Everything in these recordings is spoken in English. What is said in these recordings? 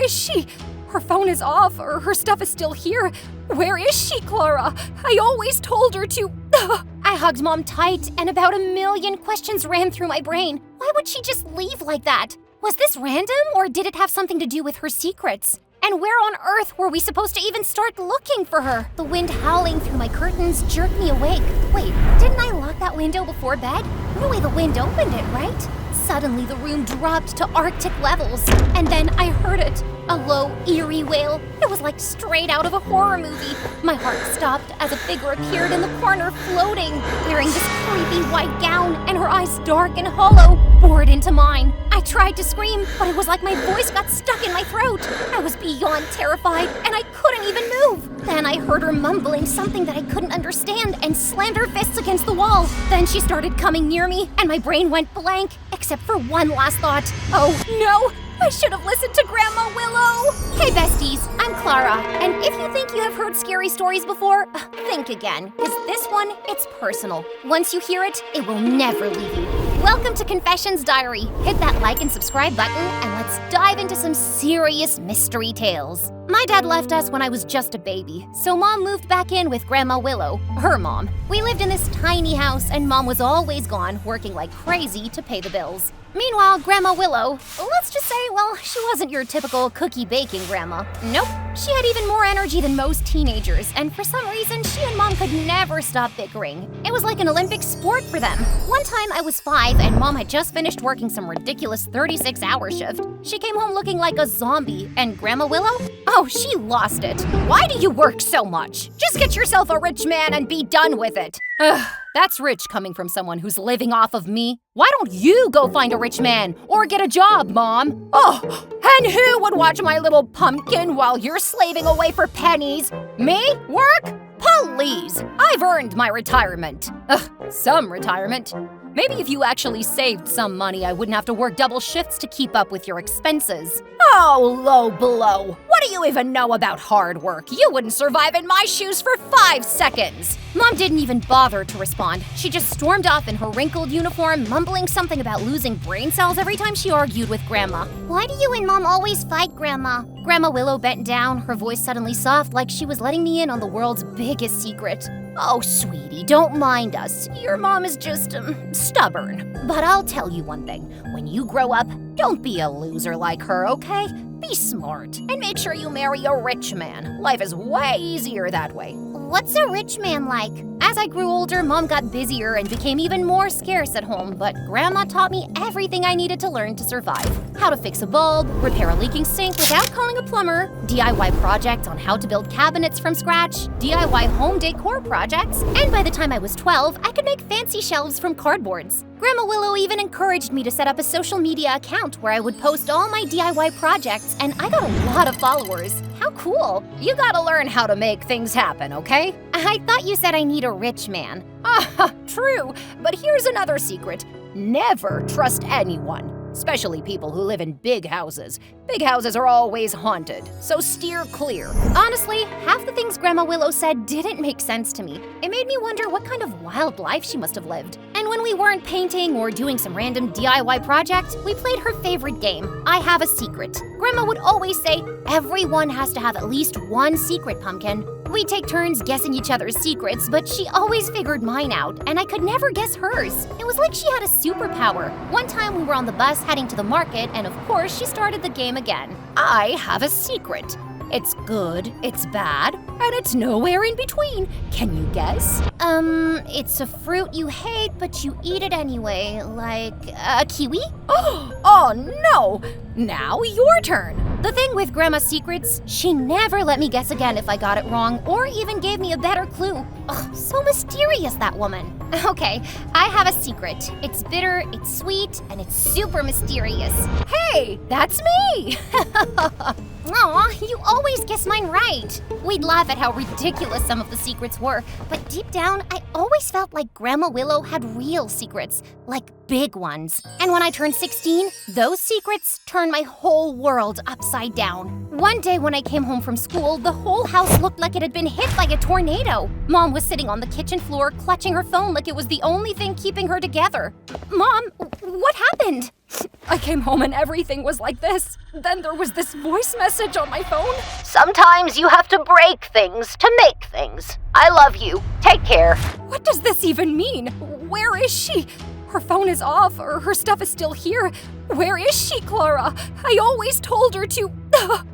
is she? Her phone is off, or her stuff is still here. Where is she, Clara? I always told her to. I hugged Mom tight, and about 1,000,000 questions ran through my brain. Why would she just leave like that? Was this random, or did it have something to do with her secrets? And where on earth were we supposed to even start looking for her? The wind howling through my curtains jerked me awake. Wait, didn't I lock that window before bed? No way the wind opened it, right? Suddenly the room dropped to Arctic levels, and then I heard it. A low, eerie wail. It was like straight out of a horror movie. My heart stopped as a figure appeared in the corner floating, wearing this creepy white gown and her eyes dark and hollow, bored into mine. I tried to scream, but it was like my voice got stuck in my throat. I was beyond terrified, and I couldn't even move. Then I heard her mumbling something that I couldn't understand and slammed her fists against the wall. Then she started coming near me, and my brain went blank, except for one last thought. Oh no! I should have listened to Grandma Willow! Hey besties, I'm Clara, and if you think you have heard scary stories before, think again, because this one, it's personal. Once you hear it, it will never leave you. Welcome to Confessions Diary. Hit that like and subscribe button, and let's dive into some serious mystery tales. My dad left us when I was just a baby, so Mom moved back in with Grandma Willow, her mom. We lived in this tiny house, and Mom was always gone, working like crazy to pay the bills. Meanwhile, Grandma Willow, let's just say, well, she wasn't your typical cookie-baking grandma. Nope. She had even more energy than most teenagers, and for some reason, she and Mom could never stop bickering. It was like an Olympic sport for them. One time, I was 5, and Mom had just finished working some ridiculous 36-hour shift. She came home looking like a zombie, and Grandma Willow? Oh, she lost it. Why do you work so much? Just get yourself a rich man and be done with it. Ugh, that's rich coming from someone who's living off of me. Why don't you go find a rich man or get a job, Mom? Oh, and who would watch my little pumpkin while you're slaving away for pennies? Me? Work? Please, I've earned my retirement. Some retirement. Maybe if you actually saved some money, I wouldn't have to work double shifts to keep up with your expenses. Oh, low blow. What do you even know about hard work? You wouldn't survive in my shoes for 5 seconds. Mom didn't even bother to respond. She just stormed off in her wrinkled uniform, mumbling something about losing brain cells every time she argued with Grandma. Why do you and Mom always fight, Grandma? Grandma Willow bent down, her voice suddenly soft like she was letting me in on the world's biggest secret. Oh, sweetie, don't mind us. Your mom is just, stubborn. But I'll tell you one thing. When you grow up, don't be a loser like her, okay? Be smart, and make sure you marry a rich man. Life is way easier that way. What's a rich man like? As I grew older, Mom got busier and became even more scarce at home, but Grandma taught me everything I needed to learn to survive. How to fix a bulb, repair a leaking sink without calling a plumber, DIY projects on how to build cabinets from scratch, DIY home decor projects, and by the time I was 12, I could make fancy shelves from cardboards. Grandma Willow even encouraged me to set up a social media account where I would post all my DIY projects, and I got a lot of followers. How cool! You gotta learn how to make things happen, okay? I thought you said I need a rich man. True, but here's another secret. Never trust anyone, especially people who live in big houses. Big houses are always haunted, so steer clear. Honestly, half the things Grandma Willow said didn't make sense to me. It made me wonder what kind of wild life she must have lived. And when we weren't painting or doing some random DIY project, we played her favorite game, I Have a Secret. Grandma would always say, everyone has to have at least one secret, Pumpkin. We'd take turns guessing each other's secrets, but she always figured mine out, and I could never guess hers. It was like she had a superpower. One time we were on the bus heading to the market, and of course she started the game again. I have a secret. It's good, it's bad, and it's nowhere in between. Can you guess? It's a fruit you hate, but you eat it anyway, like a kiwi? Oh no! Now your turn. The thing with Grandma's secrets, she never let me guess again if I got it wrong or even gave me a better clue. Ugh, so mysterious, that woman. Okay, I have a secret. It's bitter, it's sweet, and it's super mysterious. Hey, that's me! Aw, you always guess mine right. We'd laugh at how ridiculous some of the secrets were, but deep down, I always felt like Grandma Willow had real secrets, like big ones. And when I turned 16, those secrets turned my whole world upside down. One day when I came home from school, the whole house looked like it had been hit by a tornado. Mom was sitting on the kitchen floor, clutching her phone like it was the only thing keeping her together. Mom, what happened? I came home and everything was like this. Then there was this voice message on my phone. Sometimes you have to break things to make things. I love you. Take care. What does this even mean? Where is she? Her phone is off, or her stuff is still here. Where is she, Clara? I always told her to.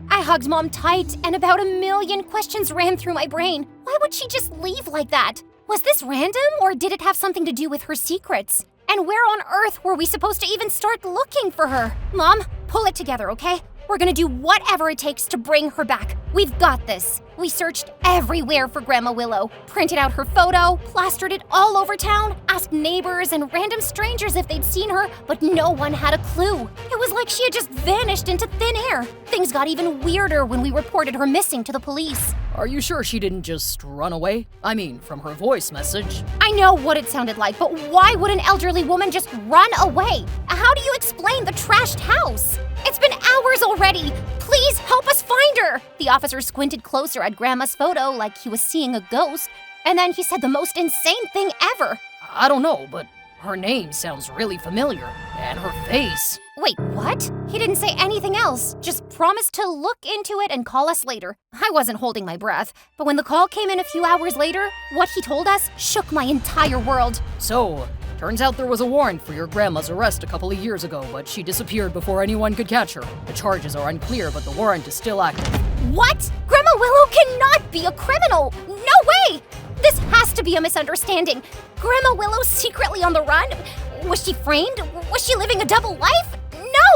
I hugged Mom tight, and about 1,000,000 questions ran through my brain. Why would she just leave like that? Was this random, or did it have something to do with her secrets? And where on earth were we supposed to even start looking for her? Mom, pull it together, okay? We're gonna do whatever it takes to bring her back. We've got this. We searched everywhere for Grandma Willow, printed out her photo, plastered it all over town, asked neighbors and random strangers if they'd seen her, but no one had a clue. It was like she had just vanished into thin air. Things got even weirder when we reported her missing to the police. Are you sure she didn't just run away? I mean, from her voice message. I know what it sounded like, but why would an elderly woman just run away? How do you explain the trashed house? It's been hours already. Please help us find her. The officer squinted closer at Grandma's photo like he was seeing a ghost, and then he said the most insane thing ever. I don't know, but her name sounds really familiar. And her face. Wait, what? He didn't say anything else, just promised to look into it and call us later. I wasn't holding my breath, but when the call came in a few hours later, what he told us shook my entire world. So, turns out there was a warrant for your grandma's arrest a couple of years ago, but she disappeared before anyone could catch her. The charges are unclear, but the warrant is still active. What? Grandma Willow cannot be a criminal! No way! This has to be a misunderstanding. Grandma Willow's secretly on the run? Was she framed? Was she living a double life?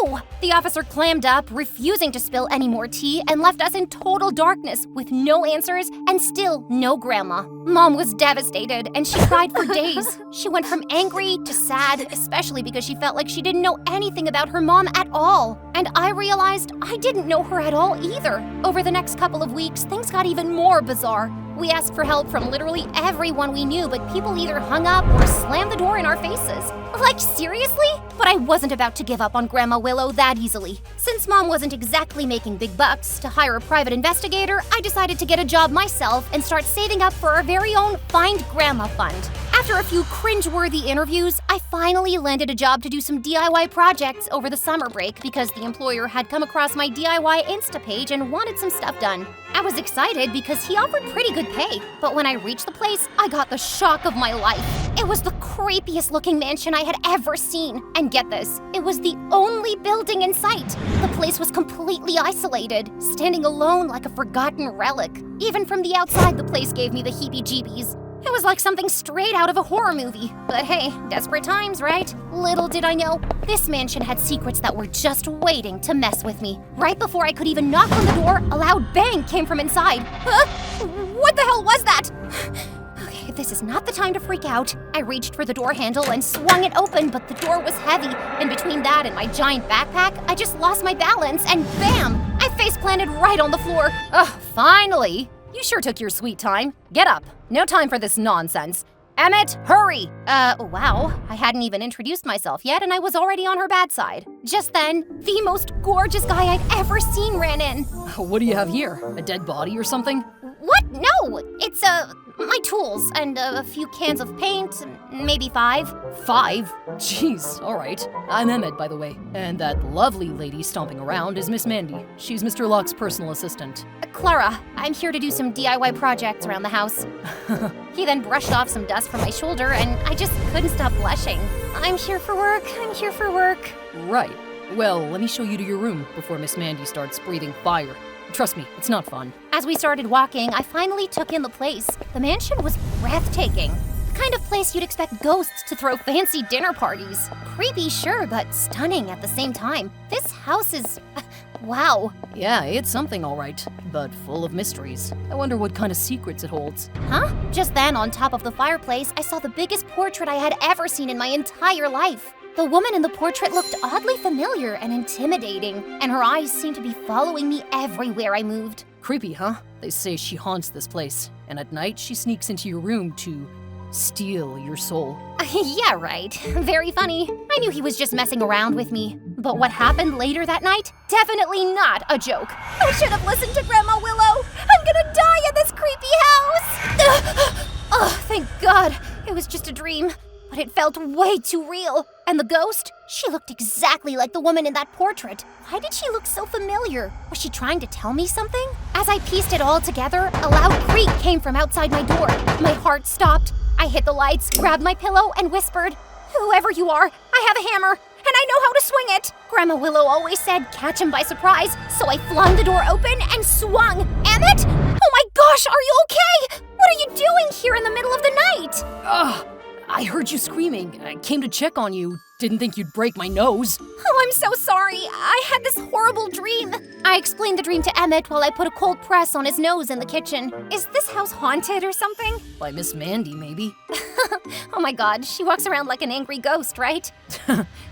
No! The officer clammed up, refusing to spill any more tea, and left us in total darkness with no answers and still no grandma. Mom was devastated, and she cried for days. She went from angry to sad, especially because she felt like she didn't know anything about her mom at all. And I realized I didn't know her at all either. Over the next couple of weeks, things got even more bizarre. We asked for help from literally everyone we knew, but people either hung up or slammed the door in our faces. Like, seriously? But I wasn't about to give up on Grandma Willow that easily. Since Mom wasn't exactly making big bucks to hire a private investigator, I decided to get a job myself and start saving up for our very own Find Grandma Fund. After a few cringeworthy interviews, I finally landed a job to do some DIY projects over the summer break because the employer had come across my DIY Insta page and wanted some stuff done. I was excited because he offered pretty good pay, but when I reached the place, I got the shock of my life. It was the creepiest looking mansion I had ever seen. And get this, it was the only building in sight. The place was completely isolated, standing alone like a forgotten relic. Even from the outside, the place gave me the heebie-jeebies. It was like something straight out of a horror movie. But hey, desperate times, right? Little did I know, this mansion had secrets that were just waiting to mess with me. Right before I could even knock on the door, a loud bang came from inside. Huh? What the hell was that? Okay, this is not the time to freak out. I reached for the door handle and swung it open, but the door was heavy. And between that and my giant backpack, I just lost my balance and bam! I face planted right on the floor. Ugh, finally! You sure took your sweet time. Get up. No time for this nonsense. Emmett, hurry! Wow. I hadn't even introduced myself yet, and I was already on her bad side. Just then, the most gorgeous guy I'd ever seen ran in. What do you have here? A dead body or something? What? No! It's, my tools and a few cans of paint, maybe 5. 5? Jeez, alright. I'm Emmett, by the way. And that lovely lady stomping around is Miss Mandy. She's Mr. Locke's personal assistant. Clara, I'm here to do some DIY projects around the house. He then brushed off some dust from my shoulder, and I just couldn't stop blushing. I'm here for work. I'm here for work. Right. Well, let me show you to your room before Miss Mandy starts breathing fire. Trust me, it's not fun. As we started walking, I finally took in the place. The mansion was breathtaking. The kind of place you'd expect ghosts to throw fancy dinner parties. Creepy, sure, but stunning at the same time. This house is... wow. Yeah, it's something all right, but full of mysteries. I wonder what kind of secrets it holds. Huh? Just then, on top of the fireplace, I saw the biggest portrait I had ever seen in my entire life. The woman in the portrait looked oddly familiar and intimidating, and her eyes seemed to be following me everywhere I moved. Creepy, huh? They say she haunts this place, and at night she sneaks into your room to steal your soul. Yeah, right. Very funny. I knew he was just messing around with me. But what happened later that night? Definitely not a joke. I should have listened to Grandma Willow. I'm gonna die in this creepy house. Oh, thank God. It was just a dream. but it felt way too real. And the ghost? She looked exactly like the woman in that portrait. Why did she look so familiar? Was she trying to tell me something? As I pieced it all together, a loud creak came from outside my door. My heart stopped. I hit the lights, grabbed my pillow, and whispered, "Whoever you are, I have a hammer, and I know how to swing it." Grandma Willow always said, "Catch him by surprise," so I flung the door open and swung. Emmett? Oh my gosh, are you okay? What are you doing here in the middle of the night? Ugh, I heard you screaming. I came to check on you. Didn't think you'd break my nose. Oh, I'm so sorry. I had this horrible dream. I explained the dream to Emmett while I put a cold press on his nose in the kitchen. Is this house haunted or something? By Miss Mandy, maybe. Oh my god, she walks around like an angry ghost, right?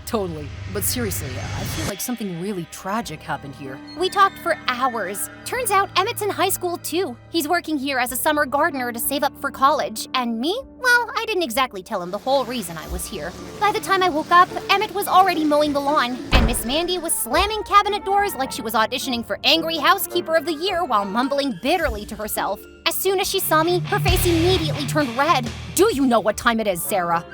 Totally. But seriously, I feel like something really tragic happened here. We talked for hours. Turns out Emmett's in high school too. He's working here as a summer gardener to save up for college. And me? Well, I didn't exactly tell him the whole reason I was here. By the time I woke up, Emmett was already mowing the lawn, and Miss Mandy was slamming cabinet doors like she was auditioning for Angry Housekeeper of the Year while mumbling bitterly to herself. As soon as she saw me, her face immediately turned red. Do you know what time it is, Sarah?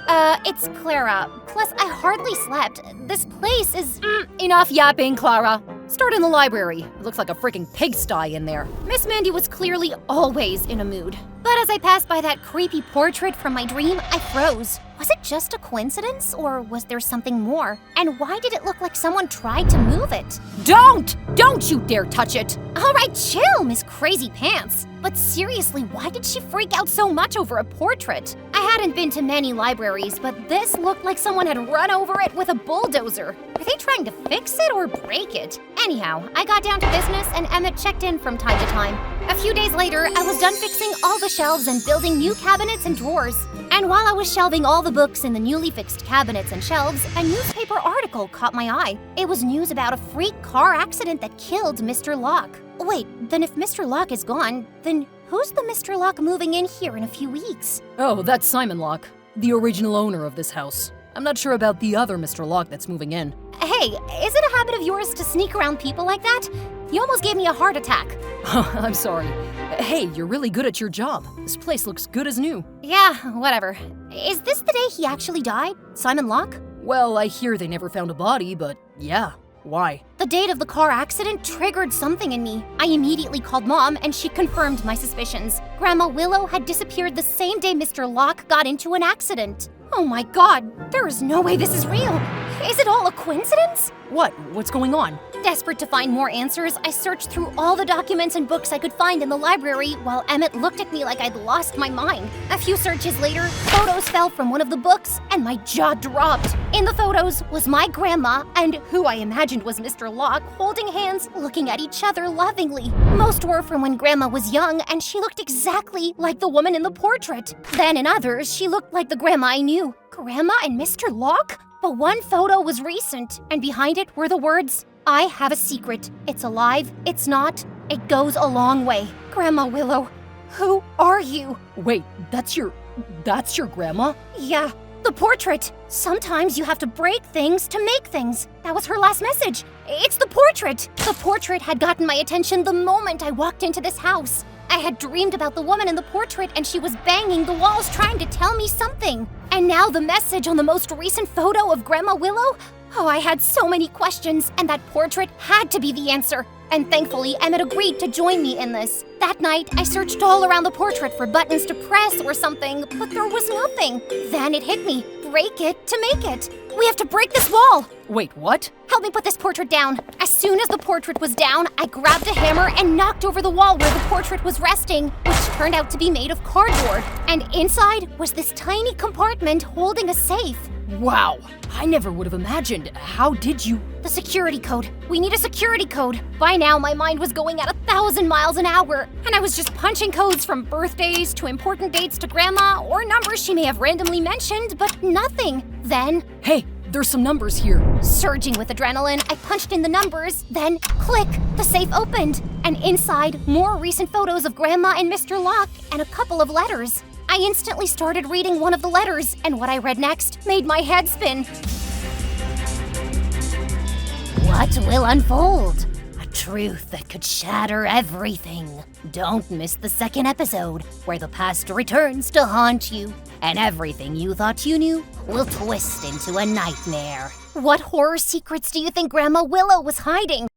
It's Clara. Plus, I hardly slept. This place is... Enough yapping, Clara. Start in the library. It looks like a freaking pigsty in there. Miss Mandy was clearly always in a mood. But as I passed by that creepy portrait from my dream, I froze. Was it just a coincidence, or was there something more? And why did it look like someone tried to move it? Don't! Don't you dare touch it! All right, chill, Miss Crazy Pants. But seriously, why did she freak out so much over a portrait? I hadn't been to many libraries, but this looked like someone had run over it with a bulldozer. Were they trying to fix it or break it? Anyhow, I got down to business and Emmett checked in from time to time. A few days later, I was done fixing all the shelves and building new cabinets and drawers. And while I was shelving all the books in the newly fixed cabinets and shelves, a newspaper article caught my eye. It was news about a freak car accident that killed Mr. Locke. Wait, then if Mr. Locke is gone, then who's the Mr. Locke moving in here in a few weeks? Oh, that's Simon Locke, the original owner of this house. I'm not sure about the other Mr. Locke that's moving in. Hey, is it a habit of yours to sneak around people like that? You almost gave me a heart attack. I'm sorry. Hey, you're really good at your job. This place looks good as new. Yeah, whatever. Is this the day he actually died? Simon Locke? Well, I hear they never found a body, but yeah. Why? The date of the car accident triggered something in me. I immediately called Mom, and she confirmed my suspicions. Grandma Willow had disappeared the same day Mr. Locke got into an accident. Oh my god, there is no way this is real. Is it all a coincidence? What? What's going on? Desperate to find more answers, I searched through all the documents and books I could find in the library while Emmett looked at me like I'd lost my mind. A few searches later, photos fell from one of the books and my jaw dropped. In the photos was my grandma and who I imagined was Mr. Locke holding hands, looking at each other lovingly. Most were from when Grandma was young and she looked exactly like the woman in the portrait. Then in others, she looked like the grandma I knew. Grandma and Mr. Locke? But one photo was recent, and behind it were the words, "I have a secret. It's alive. It's not. It goes a long way." Grandma Willow, who are you? Wait, that's your grandma? Yeah, the portrait. Sometimes you have to break things to make things. That was her last message. It's the portrait. The portrait had gotten my attention the moment I walked into this house. I had dreamed about the woman in the portrait and she was banging the walls trying to tell me something. And now the message on the most recent photo of Grandma Willow? Oh, I had so many questions and that portrait had to be the answer. And thankfully, Emmett agreed to join me in this. That night, I searched all around the portrait for buttons to press or something, but there was nothing. Then it hit me. Break it to make it. We have to break this wall. Wait, what? Help me put this portrait down. As soon as the portrait was down, I grabbed a hammer and knocked over the wall where the portrait was resting, which turned out to be made of cardboard. And inside was this tiny compartment holding a safe. Wow, I never would have imagined. How did you? The security code. We need a security code. By now, my mind was going at 1,000 miles an hour, and I was just punching codes from birthdays to important dates to Grandma or numbers she may have randomly mentioned, but nothing. Then, Hey, there's some numbers here. surging with adrenaline, I punched in the numbers, then click, the safe opened. And inside, more recent photos of Grandma and Mr. Locke and a couple of letters. I instantly started reading one of the letters, and what I read next made my head spin. What will unfold? A truth that could shatter everything. Don't miss the second episode, where the past returns to haunt you, and everything you thought you knew will twist into a nightmare. What horror secrets do you think Grandma Willow was hiding?